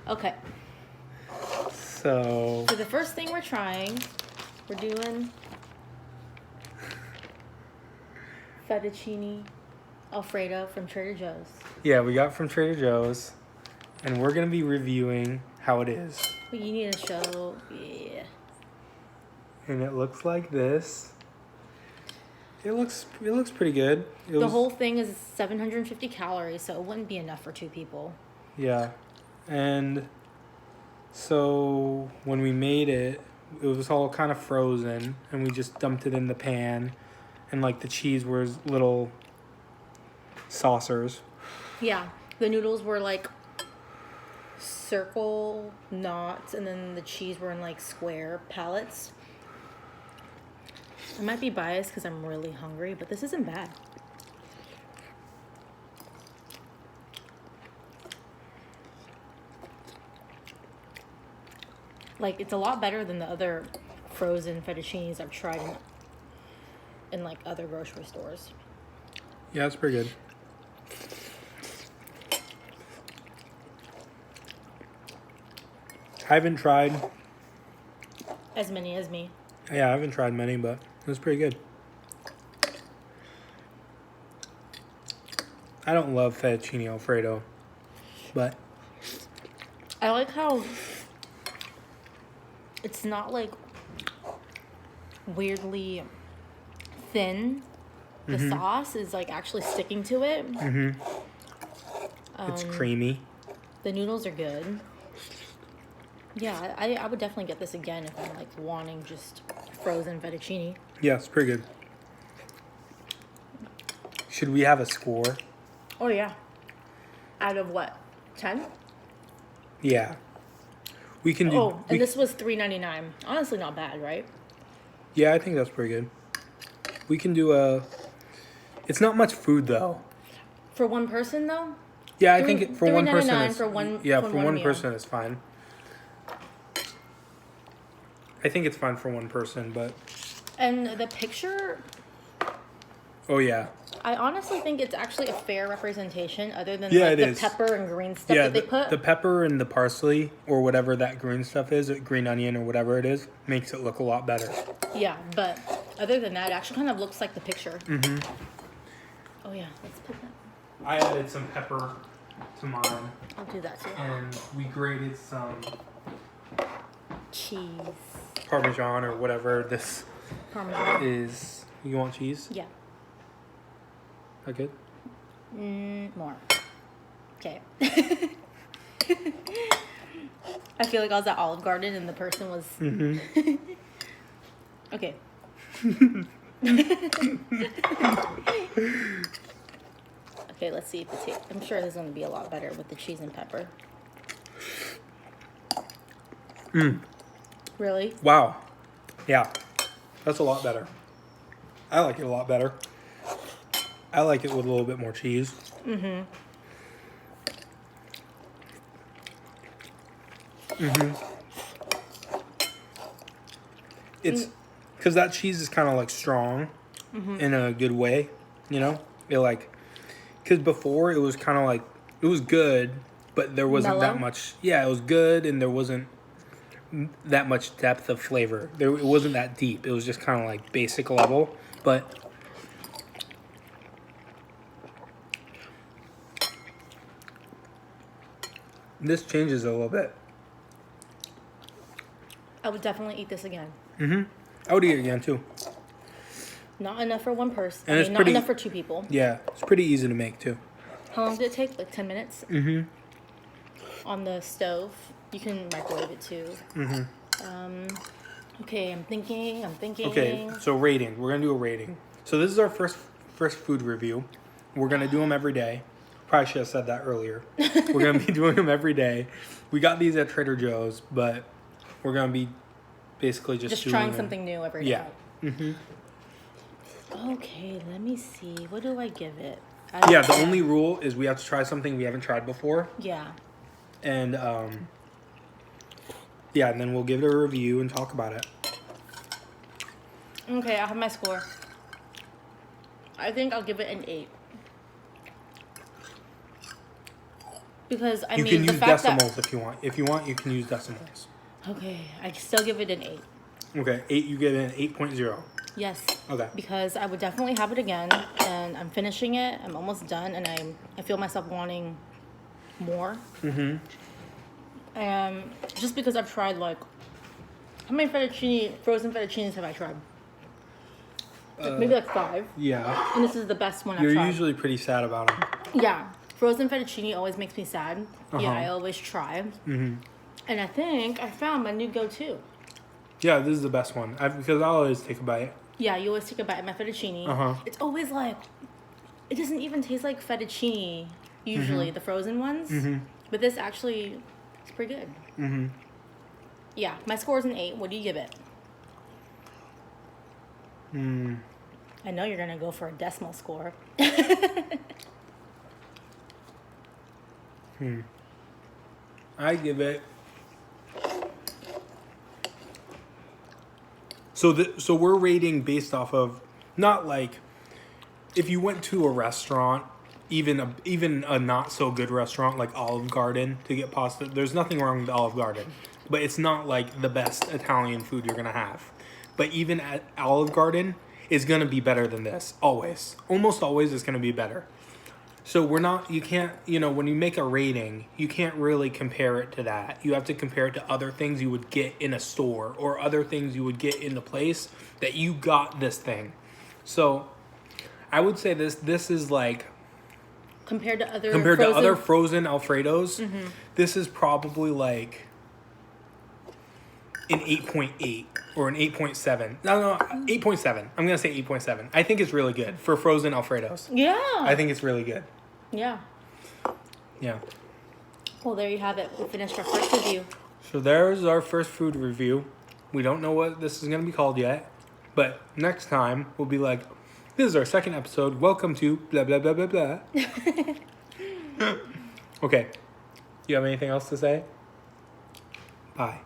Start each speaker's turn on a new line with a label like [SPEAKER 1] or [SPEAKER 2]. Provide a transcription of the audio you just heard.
[SPEAKER 1] Okay.
[SPEAKER 2] So
[SPEAKER 1] the first thing we're trying, we're doing Fettuccini Alfredo from Trader Joe's.
[SPEAKER 2] yeah, we got from Trader Joe's, and we're gonna be reviewing how it is.
[SPEAKER 1] But you need to show, yeah.
[SPEAKER 2] And it looks like this. It looks pretty good.
[SPEAKER 1] The whole thing is 750 calories, so it wouldn't be enough for 2 people.
[SPEAKER 2] Yeah, and so when we made it, it was all kind of frozen, and we just dumped it in the pan, and like the cheese was little saucers.
[SPEAKER 1] Yeah, the noodles were like circle knots, and then the cheese were in like square pellets. I might be biased because I'm really hungry, but this isn't bad. Like, it's a lot better than the other frozen fettuccinis I've tried in like other grocery stores.
[SPEAKER 2] Yeah, it's pretty good. I haven't tried.
[SPEAKER 1] As many as me.
[SPEAKER 2] Yeah, I haven't tried many, but it was pretty good. I don't love fettuccine Alfredo, but
[SPEAKER 1] I like how it's not like weirdly thin. The sauce is like actually sticking to it.
[SPEAKER 2] it's creamy.
[SPEAKER 1] The noodles are good. Yeah, I would definitely get this again if I'm like wanting just frozen fettuccine.
[SPEAKER 2] Yeah, it's pretty good. Should we have a score?
[SPEAKER 1] Oh yeah. Out of what? 10?
[SPEAKER 2] Yeah. We can do.
[SPEAKER 1] Oh, and this was $3.99. Honestly, not bad, right?
[SPEAKER 2] Yeah, I think that's pretty good. We can do a. It's not much food though.
[SPEAKER 1] For one person though?
[SPEAKER 2] Yeah, I think for one person.
[SPEAKER 1] $3.99
[SPEAKER 2] It's,
[SPEAKER 1] for one.
[SPEAKER 2] yeah,
[SPEAKER 1] for
[SPEAKER 2] for one
[SPEAKER 1] meal.
[SPEAKER 2] person it's fine. I think it's fine for one person, but.
[SPEAKER 1] And the picture,
[SPEAKER 2] Oh yeah.
[SPEAKER 1] I honestly think it's actually a fair representation, other than
[SPEAKER 2] Yeah,
[SPEAKER 1] like
[SPEAKER 2] it
[SPEAKER 1] the
[SPEAKER 2] is.
[SPEAKER 1] pepper and green stuff
[SPEAKER 2] Yeah,
[SPEAKER 1] that they put.
[SPEAKER 2] the pepper and the parsley or whatever that green stuff is, green onion or whatever it is, makes it look a lot better.
[SPEAKER 1] Yeah, but other than that, it actually kind of looks like the picture.
[SPEAKER 2] Mm-hmm.
[SPEAKER 1] Oh yeah, let's put that.
[SPEAKER 2] I added some pepper to mine,
[SPEAKER 1] I'll do that too.
[SPEAKER 2] and we grated some
[SPEAKER 1] Cheese.
[SPEAKER 2] Parmesan or whatever this
[SPEAKER 1] Parmesan.
[SPEAKER 2] is. You want cheese?
[SPEAKER 1] Yeah.
[SPEAKER 2] That good?
[SPEAKER 1] More. Okay. I feel like I was at Olive Garden and the person was. Okay. Okay, let's see if it tastes. I'm sure this is going to be a lot better with the cheese and pepper. Really?
[SPEAKER 2] Wow. Yeah. That's a lot better. I like it a lot better. I like it with a little bit more cheese. It's because that cheese is kind of like strong in a good way, you know? It like, because before it was kind of like, it was good, but there wasn't that
[SPEAKER 1] Mellow?
[SPEAKER 2] much. Yeah, it was good, and there wasn't that much depth of flavor. It wasn't that deep. It was just kind of like basic level, but this changes a little bit.
[SPEAKER 1] I would definitely eat this again.
[SPEAKER 2] I would eat it again too.
[SPEAKER 1] Not enough for one person.
[SPEAKER 2] And
[SPEAKER 1] I
[SPEAKER 2] it's
[SPEAKER 1] mean,
[SPEAKER 2] pretty-
[SPEAKER 1] not enough for 2 people.
[SPEAKER 2] Yeah, it's pretty easy to make too.
[SPEAKER 1] How long did it take? Like 10 minutes? On the stove. You can microwave it too. Okay, I'm thinking.
[SPEAKER 2] Okay, so rating. We're gonna do a rating. So this is our first food review. We're gonna do them every day. Probably should have said that earlier. We're gonna be doing them every day. We got these at Trader Joe's, but we're gonna be basically just doing
[SPEAKER 1] trying
[SPEAKER 2] them.
[SPEAKER 1] something new every day.
[SPEAKER 2] Yeah.
[SPEAKER 1] Okay, let me see. What do I give it?
[SPEAKER 2] Yeah, the only rule is we have to try something we haven't tried before.
[SPEAKER 1] Yeah.
[SPEAKER 2] And yeah, and then we'll give it a review and talk about it.
[SPEAKER 1] Okay, I have my score. I think I'll give it an 8. Because I
[SPEAKER 2] You
[SPEAKER 1] mean,
[SPEAKER 2] can
[SPEAKER 1] the
[SPEAKER 2] use
[SPEAKER 1] fact
[SPEAKER 2] decimals if you want. If you want, you can use decimals.
[SPEAKER 1] okay, I still give it an 8.
[SPEAKER 2] Okay, 8. You get an 8.0.
[SPEAKER 1] Yes.
[SPEAKER 2] Okay.
[SPEAKER 1] Because I would definitely have it again, and I'm finishing it. I'm almost done, and I feel myself wanting more. And just because I've tried like, how many frozen fettuccines have I tried? Like, maybe like 5.
[SPEAKER 2] Yeah.
[SPEAKER 1] And this is the best one
[SPEAKER 2] You're
[SPEAKER 1] I've tried.
[SPEAKER 2] usually pretty sad about them.
[SPEAKER 1] Yeah, frozen fettuccine always makes me sad. Yeah,
[SPEAKER 2] Uh-huh.
[SPEAKER 1] I always try. And I think I found my new go-to.
[SPEAKER 2] Yeah, this is the best one. Because I'll always take a bite.
[SPEAKER 1] Yeah, you always take a bite of my fettuccine.
[SPEAKER 2] Uh-huh.
[SPEAKER 1] It's always like, it doesn't even taste like fettuccine usually, the frozen ones. But this actually is pretty good. Yeah, my score is an 8. What do you give it? I know you're going to go for a decimal score.
[SPEAKER 2] I give it. So we're rating based off of not like if you went to a restaurant, even a not so good restaurant like Olive Garden to get pasta. There's nothing wrong with Olive Garden, but it's not like the best Italian food you're gonna have. But even at Olive Garden is gonna be better than this. Always, almost always, it's gonna be better. So you can't, when you make a rating, you can't really compare it to that. You have to compare it to other things you would get in a store or other things you would get in the place that you got this thing. So I would say this is like,
[SPEAKER 1] Compared to other
[SPEAKER 2] frozen Alfredos, this is probably like an 8.8 or an 8.7. No, 8.7. I'm going to say 8.7. I think it's really good for frozen Alfredos.
[SPEAKER 1] Yeah.
[SPEAKER 2] I think it's really good.
[SPEAKER 1] Yeah.
[SPEAKER 2] Yeah.
[SPEAKER 1] Well, there you have it. We finished our first review.
[SPEAKER 2] So there's our first food review. We don't know what this is going to be called yet. But next time, we'll be like, this is our second episode. Welcome to blah, blah, blah, blah, blah. Okay. You have anything else to say? Bye.